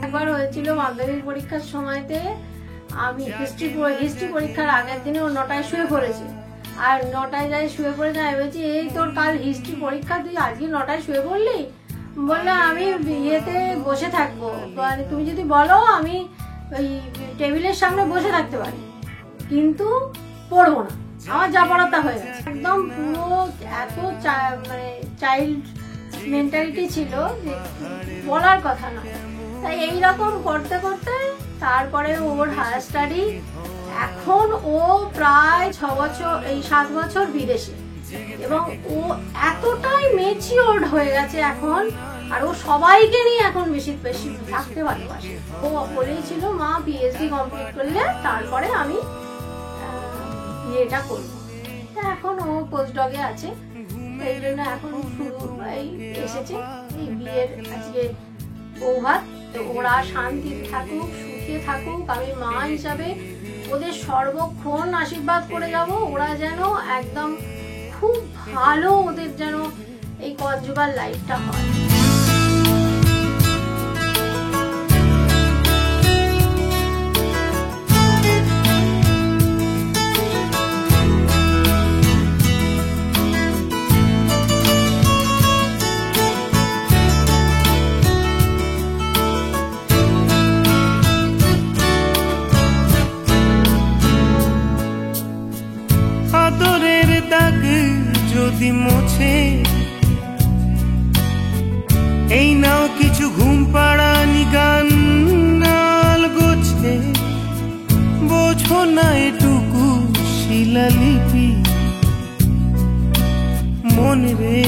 একবার হয়েছিল মাধ্যমিক পরীক্ষার সময়তে, আমি হিস্ট্রি পরীক্ষার আগের দিনে ও 9টায় শুয়ে পড়েছে, আর 9টায় যাই শুয়ে পড়েছে। আমি বলছি এই তোর কাল হিস্ট্রি পরীক্ষা, তুই আজকে 9টায় শুয়ে পড়লি? বললো আমি ইয়েতে বসে থাকবো, তুমি যদি বলো আমি ওই টেবিলের সামনে বসে থাকতে পারি, কিন্তু পড়বো না, আমার যা পড়া তা হয়ে গেছে। একদম পুরো এত মানে চাইল্ড মেন্টালিটি ছিল যে বলার কথা না। তাই এইরকম করতে করতে তারপরে ওর হায়ার স্টাডি, এখন ও প্রায় 7 বছর বিদেশে, এবং ও এতটাই ম্যাচিওরড হয়ে গেছে এখন, আর ও সবাইকে নিয়ে এখন বেশি বেশি থাকতে ভালোবাসে। ও বলেছিল মা পিএইচডি কমপ্লিট করলে তারপরে আমি বিয়েটা করবো। এখন ও পোস্ট ডগে আছে, এই জন্য এখন শুরু এসেছে এই বিয়ের আজকে বৌভাত। তো ওরা শান্তিতে থাকুক, সুখে থাকুক, আমি মা হিসাবে ওদের সর্বক্ষণ আশীর্বাদ করে যাব। ওরা যেন একদম খুব ভালো, ওদের যেন এই কনজুগাল লাইফটা হয়। আদরের দাগ যদি মোছে, এই নাও কিছু ঘুম পাড়ানি গান নাল গোছে, বোঝো না এটুকু শিলালিপি মন রে,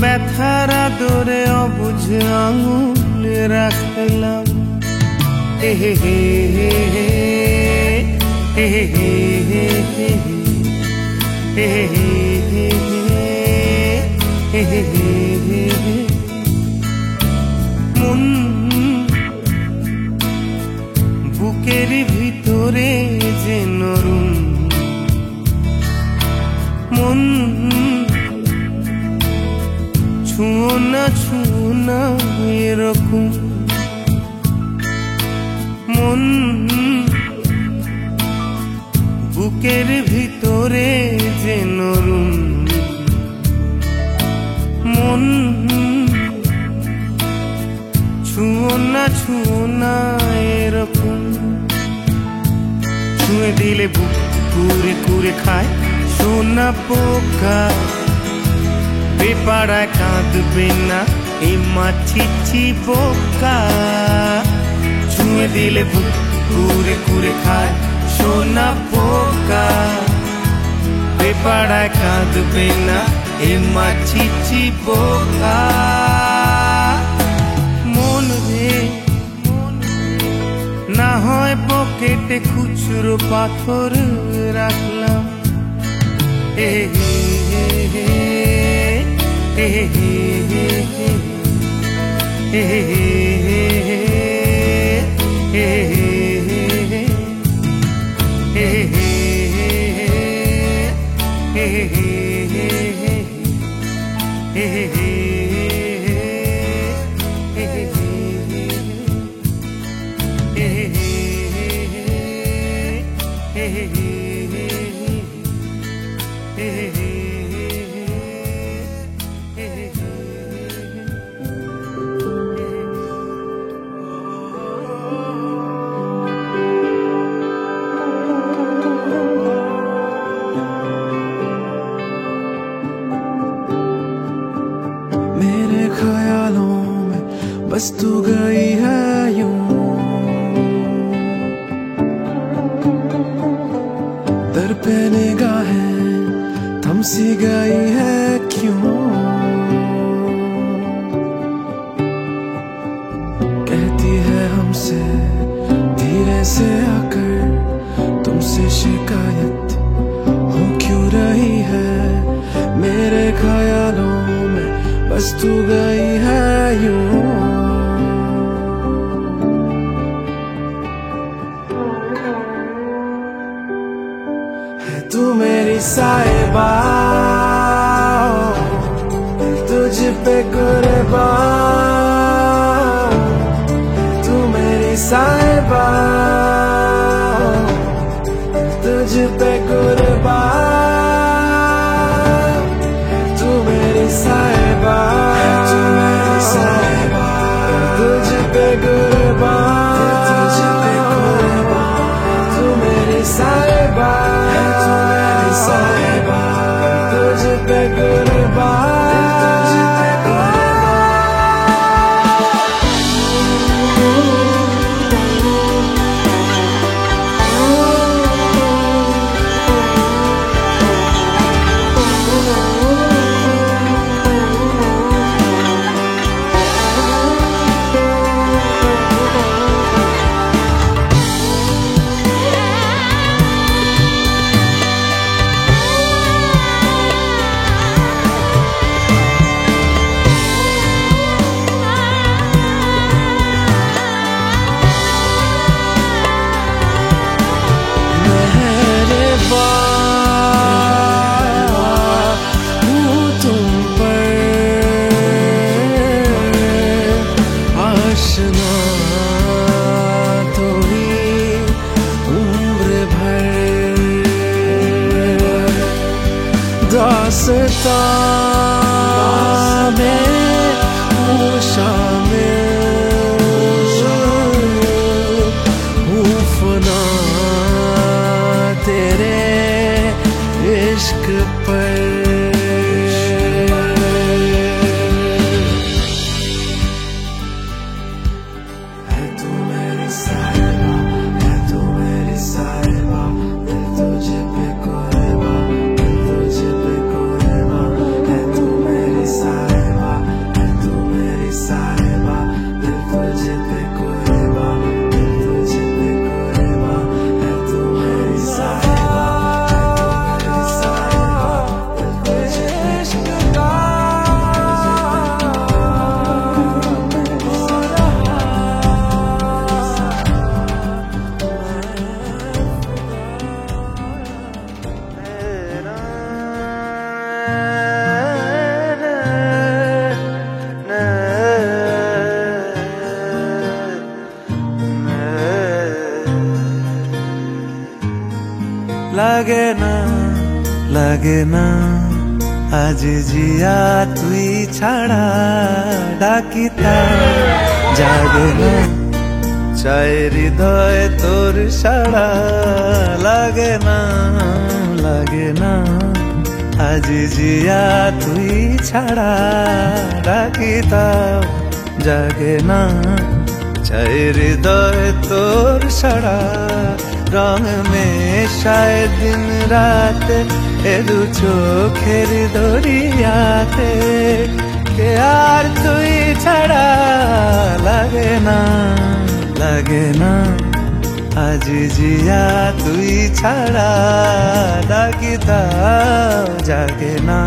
ব্যথার আদরে অবুঝ আঙুল রাখলাম। হে হে হে হে হে হে হে হে হে হে হে হে। মন বুকের ভিতরে যে নরুন, মন ছুঁয়ো না এরকম, মন বুকের ভিতরে যে নরুন, মন ছুঁয়ো না এরকম। ছুঁয়ে দিলে বুক কুরে কুরে খায় সোনা পোকা, বেপাড়ায় কাঁদবে না এই মাছিছি বোকা। ছুঁয়ে দিলে বুক কুরে কুরে খায় সোনা পোকা, বেপাড়ায় কাঁদবে না এ মাছিছি বোকা। মন রে না হয় পকেটে খুচরো পাথর রাখলাম। হে হে হে হে হে হে হে হে मेरे ख्यालों में बस तू गई है यूं, दर पे निगाहें थम सी गई है क्यों। कहती है हमसे धीरे से आकर तुमसे शिकायत हो क्यों रही है। मेरे ख्यालों में बस तू गई है यूं, है तू मेरी साहिबा, तुझ पे कुर्बान, तू मेरी साहिबा, तुझ पे कुर्बान, तू मेरी साहिबा, तू मेरी साहिबा, तुझ पे कुर्बान, तुझ पे कुर्बान, तू मेरी साहिबा, तू मेरी साहिबा, तुझ पे कुर्बान, तुझ पे कुर्बान। লাগে না আজ জিয়া তুই ছাড়া ডাকিতা জাগে না চায় হৃদয় তোর সাড়া লাগে না আজ জিয়া তুই ছাড়া ডাকিতা জাগে না চায় হৃদয় তোর সাড়া রং মেশায় দিন রাত এ দু চোখের দরিয়াতে কে আর তুই ছাড়া লাগে না আজ জিয়া তুই ছাড়া ডাকিতা জাগে না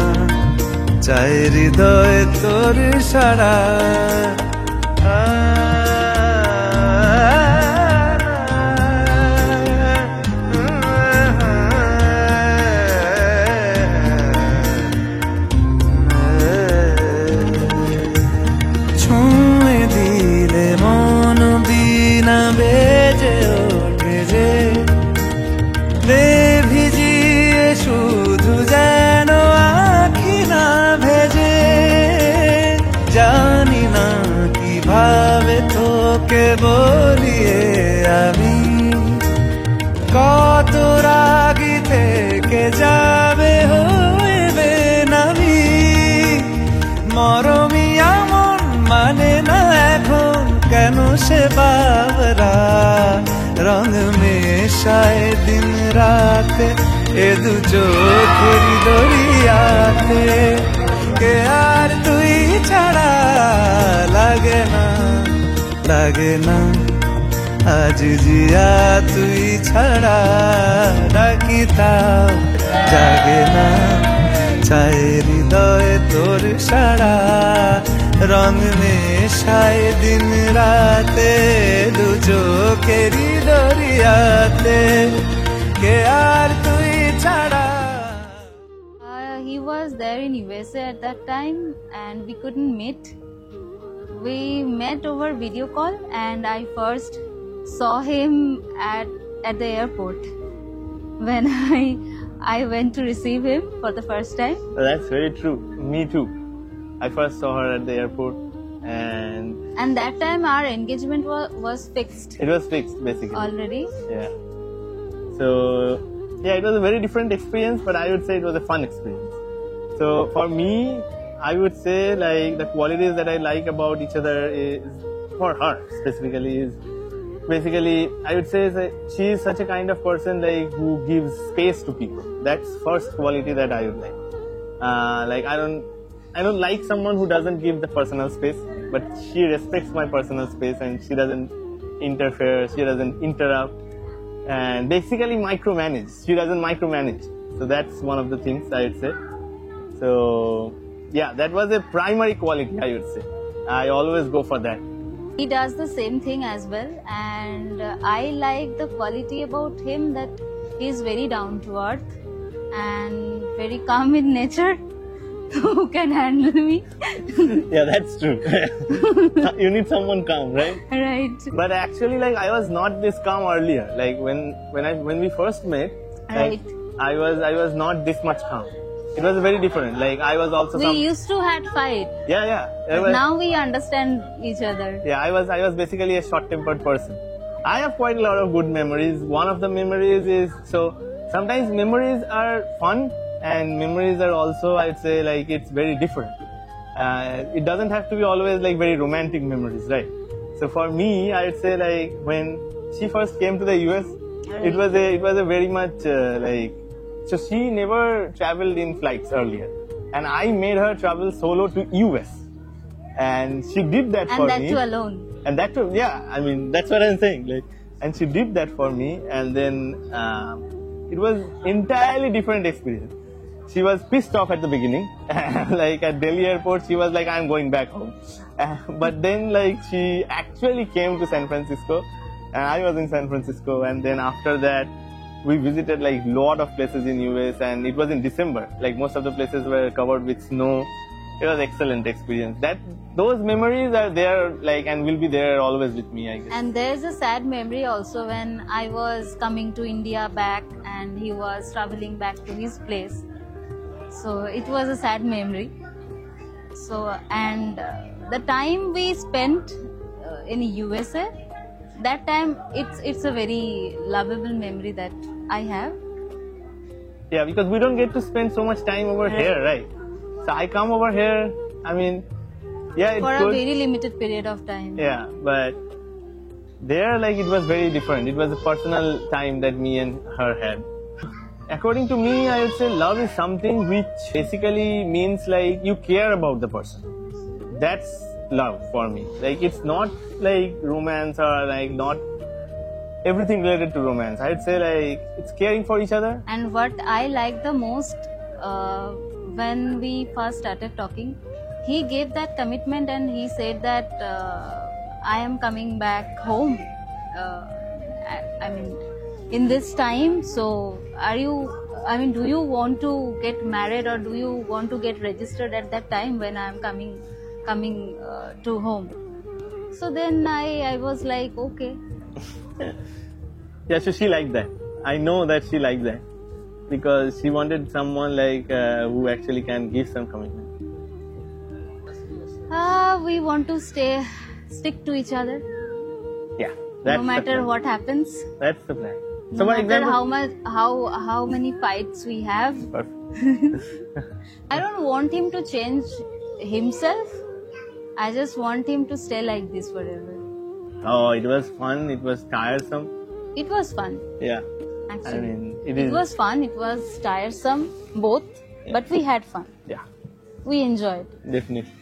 চায় হৃদয় তোর সাড়া ছুঁয়ে দিলে মন বিনা বেজে ওঠে যে রে ভিজিয়ে শুধু যেন আখি না ভেজে জানি না কিভাবে তোকে বলিয়ে আমি কত রাগি থেকে যাবে হইবে নামি মরমিয়া মন মানে না এখন কেন সে বাবরা রং মেশায় দিন রাতে এ দু চোখের দরিয়াতে কে আর তুই ছাড়া লাগে না আজ জিয়া তুই ছাড়া ডাকিতা জাগে না চায় হৃদয় তোর সাড়া রং মেশায় দিন রাতে দু চোখেরি দরিয়াতে কে আর তুই ছাড়া He was there in USA at that time and we couldn't meet. We met over video call and I first saw him at the airport when I went to receive him for the first time. That's very true. Me too. I first saw her at the airport and that time our engagement was fixed. It was fixed basically. Already. Yeah. So yeah, it was a very different experience, but I would say it was a fun experience. So for me, I would say like the qualities that I like about each other is, for her specifically, is basically I would say that she is such a kind of person like who gives space to people. That's first quality that I would like. Like I don't like someone who doesn't give the personal space, but she respects my personal space and she doesn't interfere, she doesn't interrupt, and basically micromanage. She doesn't micromanage. So that's one of the things I would say. So yeah, that was a primary quality I would say. I always go for that. He does the same thing as well, and I like the quality about him that he is very down to earth and very calm in nature. Who can handle me? Yeah, that's true. You need someone calm, right? Right. But actually, like I was not this calm earlier. Like when we first met, like, Right. I was not this much calm. It was very different. Like I was also. We used to had fight. Yeah. But now we understand each other. Yeah, I was basically a short-tempered person. I have quite a lot of good memories. One of the memories is, so sometimes memories are fun and memories are also, I would say, like it's very different. It doesn't have to be always like very romantic memories, right? So for me, I would say like when she first came to the US, it was a very much like, so she never traveled in flights earlier, and I made her travel solo to US, and she did that for me. And that too alone. And that too, yeah. I mean, that's what I'm saying. Like, and she did that for me, and then it was entirely different experience. She was pissed off at the beginning, like at Delhi airport. She was like, "I'm going back home," but then like she actually came to San Francisco, and I was in San Francisco, and then after that, we visited like lot of places in US, and it was in December. Like most of the places were covered with snow. It was excellent experience. Those memories are there, like, and will be there always with me, I guess. And there's a sad memory also when I was coming to India back and he was traveling back to his place. So it was a sad memory. So and the time we spent in USA, that time it's a very lovable memory that I have. Yeah, because we don't get to spend so much time over here, right? So I come over here, I mean, yeah, it's for good. a very limited period of time. Yeah, but there, like, it was very different. It was a personal time that me and her had. According to me, I would say love is something which basically means like you care about the person. That's love for me. Like, it's not like romance or like not everything related to romance. I'd say like it's caring for each other. And what I like the most when we first started talking, he gave that commitment and he said that I am coming back home. I mean, in this time. So, do you want to get married or do you want to get registered at that time when I am coming to home? So then I was like, okay. Yeah, so she liked that. I know that she liked that because she wanted someone like who actually can give some commitment. We want to stick to each other. Yeah, that's no matter what happens. That's the plan. No matter how many fights we have. I don't want him to change himself. I just want him to stay like this forever. Oh, it was fun. It was tiresome. It was fun. Yeah. Actually, I mean, it was fun. It was tiresome, both. Yeah. But we had fun. Yeah. We enjoyed. Definitely.